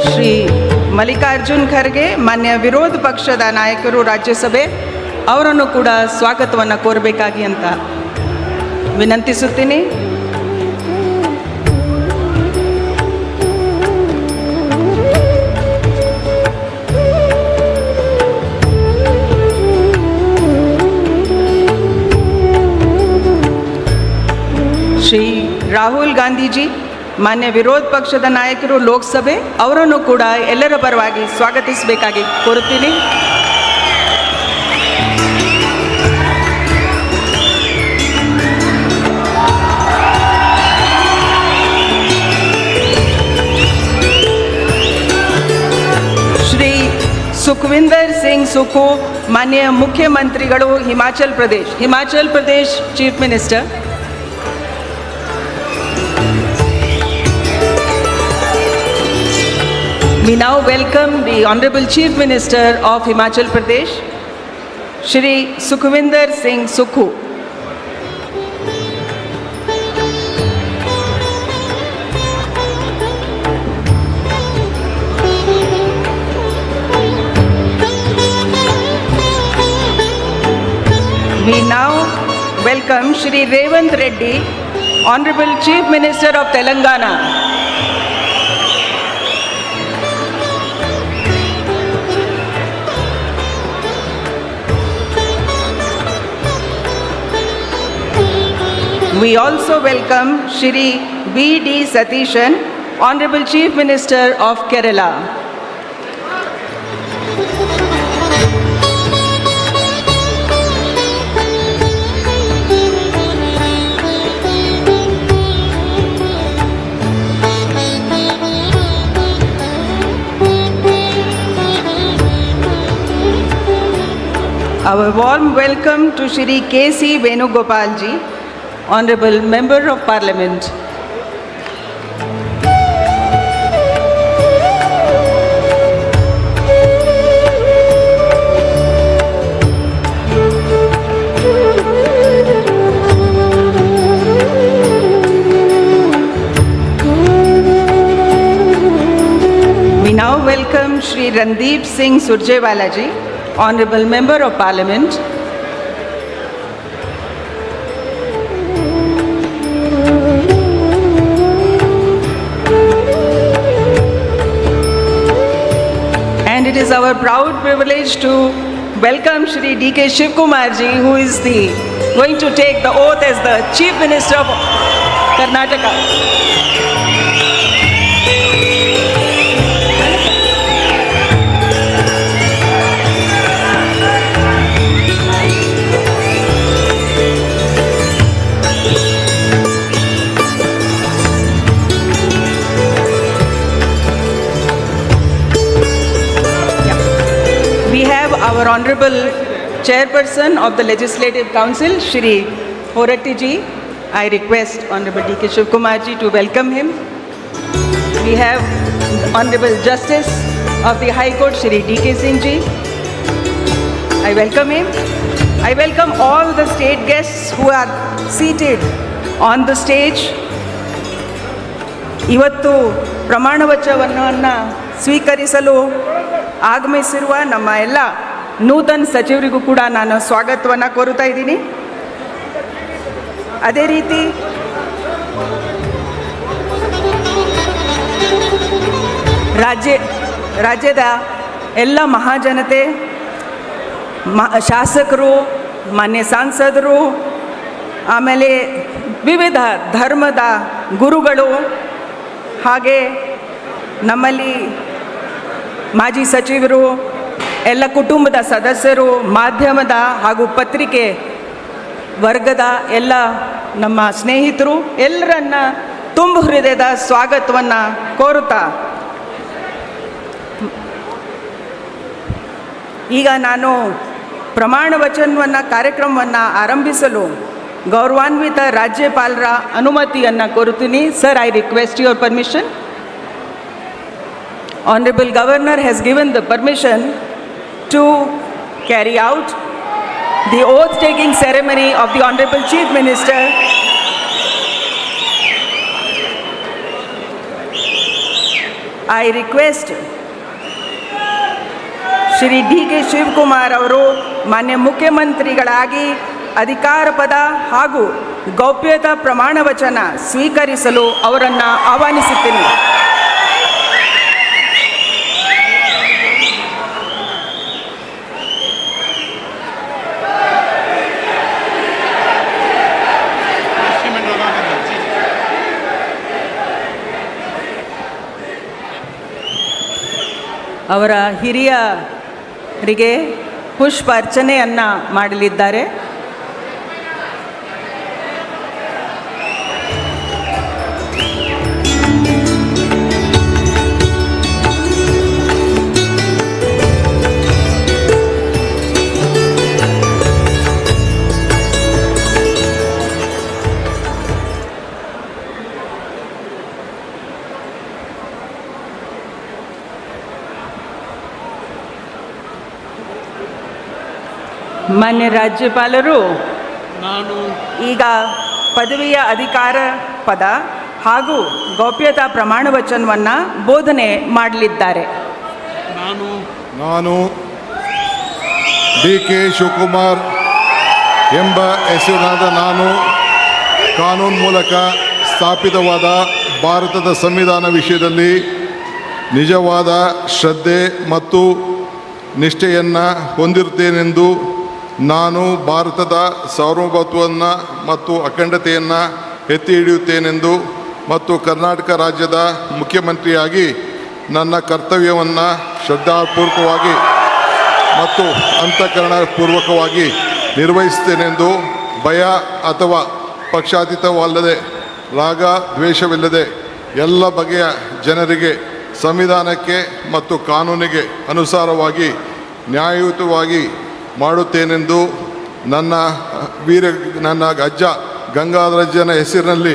ಶ್ರೀ ಮಲ್ಲಿಕಾರ್ಜುನ್ ಖರ್ಗೆ ಮಾನ್ಯ ವಿರೋಧ ಪಕ್ಷದ ನಾಯಕರು ರಾಜ್ಯಸಭೆ ಅವರನ್ನು ಕೂಡ ಸ್ವಾಗತವನ್ನು ಕೋರಬೇಕಾಗಿ ಅಂತ ವಿನಂತಿಸುತ್ತೀನಿ. ಶ್ರೀ ರಾಹುಲ್ ಗಾಂಧೀಜಿ ಮಾನ್ಯ ವಿರೋಧ ಪಕ್ಷದ ನಾಯಕರು ಲೋಕಸಭೆ ಅವರನ್ನು ಕೂಡ ಎಲ್ಲರ ಪರವಾಗಿ ಸ್ವಾಗತಿಸಬೇಕಾಗಿ ಕೋರುತ್ತೀನಿ. ಶ್ರೀ ಸುಖವಿಂದರ್ ಸಿಂಗ್ ಸುಖು ಮಾನ್ಯ ಮುಖ್ಯಮಂತ್ರಿಗಳು Himachal Pradesh chief minister. We now welcome the Honorable Chief Minister of Himachal Pradesh, Shri Sukhvinder Singh Sukhu. We now welcome Shri Revanth Reddy, Honorable Chief Minister of Telangana. We also welcome Shri V.D. Satishan, Honorable Chief Minister of Kerala. Our warm welcome to Shri K.C. Venugopal ji, Honorable Member of Parliament. We now welcome Shri Randeep Singh Surjewala ji, Honorable Member of Parliament. It is our proud privilege to welcome Shri D.K. Shivkumar ji, who is going to take the oath as the Chief Minister of Karnataka. Our Honorable Chairperson of the Legislative Council, Shri Horatti ji, I request Honorable D.K. Shivkumar ji to welcome him. We have Honorable Justice of the High Court, Shri D.K. Singh ji. I welcome him. I welcome all the state guests who are seated on the stage. ಇವತ್ತು ಪ್ರಮಾಣ ವಚನವನ್ನು ಸ್ವೀಕರಿಸಲು ಆಗಮಿಸಿರುವ ನಮ್ಮ ಎಲ್ಲ ನೂತನ ಸಚಿವರಿಗೂ ಕೂಡ ನಾನು ಸ್ವಾಗತವನ್ನು ಕೋರುತ್ತಾ ಇದ್ದೀನಿ. ಅದೇ ರೀತಿ ರಾಜ್ಯದ ಎಲ್ಲ ಮಹಾಜನತೆ, ಶಾಸಕರು, ಮಾನ್ಯ ಸಂಸದರು, ಆಮೇಲೆ ವಿವಿಧ ಧರ್ಮದ ಗುರುಗಳು, ಹಾಗೆ ನಮ್ಮಲ್ಲಿ ಮಾಜಿ ಸಚಿವರು, ಎಲ್ಲ ಕುಟುಂಬದ ಸದಸ್ಯರು, ಮಾಧ್ಯಮದ ಹಾಗೂ ಪತ್ರಿಕೆ ವರ್ಗದ ಎಲ್ಲ ನಮ್ಮ ಸ್ನೇಹಿತರು ಎಲ್ಲರನ್ನ ತುಂಬ ಹೃದಯದ ಸ್ವಾಗತವನ್ನು ಕೋರುತ್ತಾ ಈಗ ನಾನು ಪ್ರಮಾಣ ವಚನವನ್ನು ಕಾರ್ಯಕ್ರಮವನ್ನು ಆರಂಭಿಸಲು ಗೌರವಾನ್ವಿತ ರಾಜ್ಯಪಾಲರ ಅನುಮತಿಯನ್ನು ಕೋರುತ್ತೀನಿ. Sir, I request your permission. Honorable Governor has given the permission to carry out the oath-taking ceremony of the Honorable Chief Minister. I request Shri D K. Shivakumar ಅವರು ಮಾನ್ಯ ಮುಖ್ಯಮಂತ್ರಿಗಳಾಗಿ ಅಧಿಕಾರ ಪದ ಹಾಗೂ ಗೌಪ್ಯತಾ ಪ್ರಮಾಣ ವಚನ ಸ್ವೀಕರಿಸಲು ಅವರನ್ನು ಆಹ್ವಾನಿಸುತ್ತೇನೆ. ಅವರ ಹಿರಿಯರಿಗೆ ಪುಷ್ಪ ಅರ್ಚನೆಯನ್ನು ಮಾಡಲಿದ್ದಾರೆ. ಮಾನ್ಯ ರಾಜ್ಯಪಾಲರು ಈಗ ಪದವಿಯ ಅಧಿಕಾರ ಪದ ಹಾಗೂ ಗೌಪ್ಯತಾ ಪ್ರಮಾಣ ವಚನವನ್ನು ಬೋಧನೆ ಮಾಡಲಿದ್ದಾರೆ. ನಾನು ಡಿ.ಕೆ. ಶಿವಕುಮಾರ್ ಎಂಬ ಹೆಸರಿನಾದ ನಾನು ಕಾನೂನು ಮೂಲಕ ಸ್ಥಾಪಿತವಾದ ಭಾರತದ ಸಂವಿಧಾನ ವಿಷಯದಲ್ಲಿ ನಿಜವಾದ ಶ್ರದ್ಧೆ ಮತ್ತು ನಿಷ್ಠೆಯನ್ನು ಹೊಂದಿರುತ್ತೇನೆಂದು ನಾನು ಭಾರತದ ಸಾರ್ವಭೌಮತ್ವವನ್ನು ಮತ್ತು ಅಖಂಡತೆಯನ್ನು ಎತ್ತಿ ಹಿಡಿಯುತ್ತೇನೆಂದು ಮತ್ತು ಕರ್ನಾಟಕ ರಾಜ್ಯದ ಮುಖ್ಯಮಂತ್ರಿಯಾಗಿ ನನ್ನ ಕರ್ತವ್ಯವನ್ನು ಶ್ರದ್ಧಾಪೂರ್ವಕವಾಗಿ ಮತ್ತು ಅಂತಃಕರಣಪೂರ್ವಕವಾಗಿ ನಿರ್ವಹಿಸುತ್ತೇನೆಂದು ಭಯ ಅಥವಾ ಪಕ್ಷಾತೀತವಲ್ಲದೆ ರಾಗ ದ್ವೇಷವಿಲ್ಲದೆ ಎಲ್ಲ ಬಗೆಯ ಜನರಿಗೆ ಸಂವಿಧಾನಕ್ಕೆ ಮತ್ತು ಕಾನೂನಿಗೆ ಅನುಸಾರವಾಗಿ ನ್ಯಾಯಯುತವಾಗಿ ಮಾಡುತ್ತೇನೆಂದು ನನ್ನ ಅಜ್ಜ ಗಂಗಾಧರಜ್ಜನ ಹೆಸರಿನಲ್ಲಿ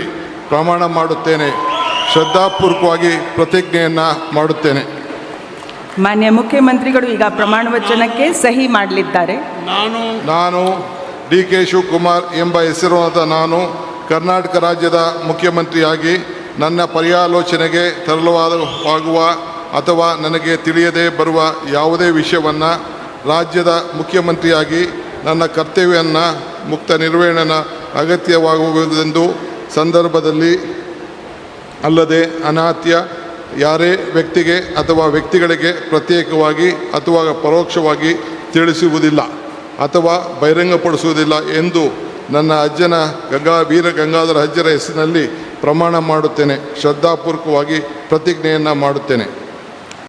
ಪ್ರಮಾಣ ಮಾಡುತ್ತೇನೆ. ಶ್ರದ್ಧಾಪೂರ್ವಕವಾಗಿ ಪ್ರತಿಜ್ಞೆಯನ್ನು ಮಾಡುತ್ತೇನೆ. ಮಾನ್ಯ ಮುಖ್ಯಮಂತ್ರಿಗಳು ಈಗ ಪ್ರಮಾಣ ವಚನಕ್ಕೆ ಸಹಿ ಮಾಡಲಿದ್ದಾರೆ. ನಾನು ಡಿ.ಕೆ. ಶಿವಕುಮಾರ್ ಎಂಬ ಹೆಸರಾದ ನಾನು ಕರ್ನಾಟಕ ರಾಜ್ಯದ ಮುಖ್ಯಮಂತ್ರಿಯಾಗಿ ನನ್ನ ಪರ್ಯಾಲೋಚನೆಗೆ ತರಲಾಗುವ ಅಥವಾ ನನಗೆ ತಿಳಿಯದೇ ಬರುವ ಯಾವುದೇ ವಿಷಯವನ್ನು ರಾಜ್ಯದ ಮುಖ್ಯಮಂತ್ರಿಯಾಗಿ ನನ್ನ ಕರ್ತವ್ಯವನ್ನು ಮುಕ್ತ ನಿರ್ವಹಣೆಯ ಅಗತ್ಯವಾಗುವುದೆಂದು ಸಂದರ್ಭದಲ್ಲಿ ಅಲ್ಲದೆ ಅನಾತ್ಯ ಯಾರೇ ವ್ಯಕ್ತಿಗೆ ಅಥವಾ ವ್ಯಕ್ತಿಗಳಿಗೆ ಪ್ರತ್ಯೇಕವಾಗಿ ಅಥವಾ ಪರೋಕ್ಷವಾಗಿ ತಿಳಿಸುವುದಿಲ್ಲ ಅಥವಾ ಬಹಿರಂಗಪಡಿಸುವುದಿಲ್ಲ ಎಂದು ನನ್ನ ಅಜ್ಜನ ವೀರ ಗಂಗಾಧರ ಅಜ್ಜರ ಹೆಸರಿನಲ್ಲಿ ಪ್ರಮಾಣ ಮಾಡುತ್ತೇನೆ. ಶ್ರದ್ಧಾಪೂರ್ವಕವಾಗಿ ಪ್ರತಿಜ್ಞೆಯನ್ನು ಮಾಡುತ್ತೇನೆ.